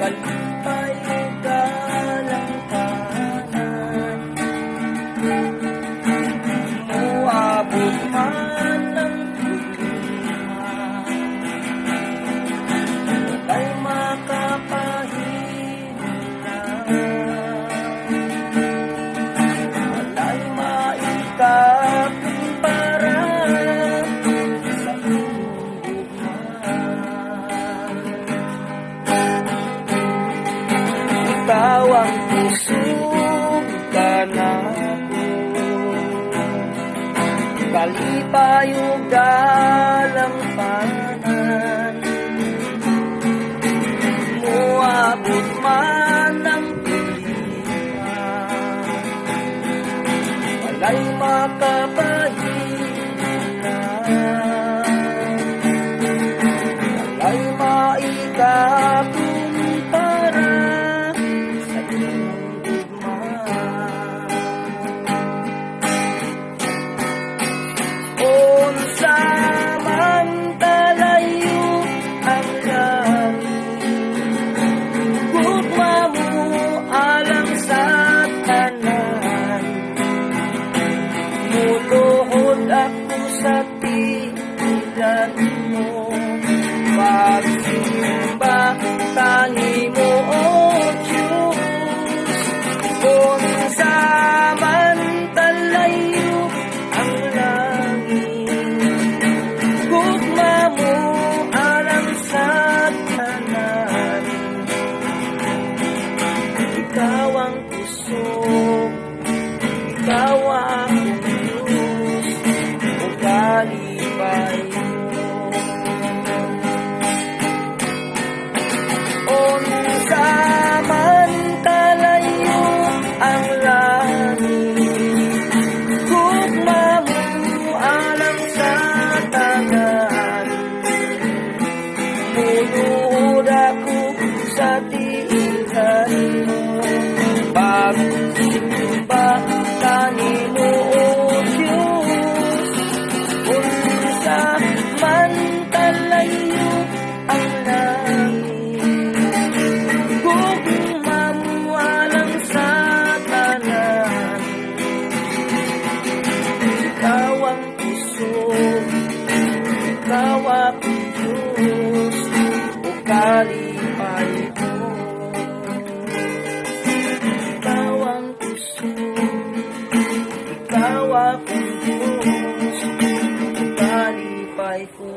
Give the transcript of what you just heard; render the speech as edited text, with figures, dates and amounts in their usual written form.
kalipay galang kanan, muabot man ng problema, wala'y makapahinala, wala'y maikakumpara sa iyong gugma. Ikaw ang pusog ka na ko, kalipay ug galang panan, muabot man ang problema, wala'y makapahinala, wala'y maikakumpara sa iyong gugma. Unsa man kalayo ang langit, gugma mo alang sa tanan, muluhod ako sa pigilan mo, pagsimba tangi mo o Diyos. Unsa man kalayo ang langit, gugma mo alang sa tanan, ikaw ang pusog, ikaw ang Diyos, o kalipay mo. Unsa man kalayo ang langit, gugma mo alang sa tanan, muluhod ako sa tiilan mo, pagsimba kanimo o Diyos. Unsa man kalayo ang langit, gugma mo alang sa tanan, ikaw ang pusog, ikaw ang Diyos, o kalipay ko. Ikaw ang pusog, ikaw ang Diyos, o kalipay ko.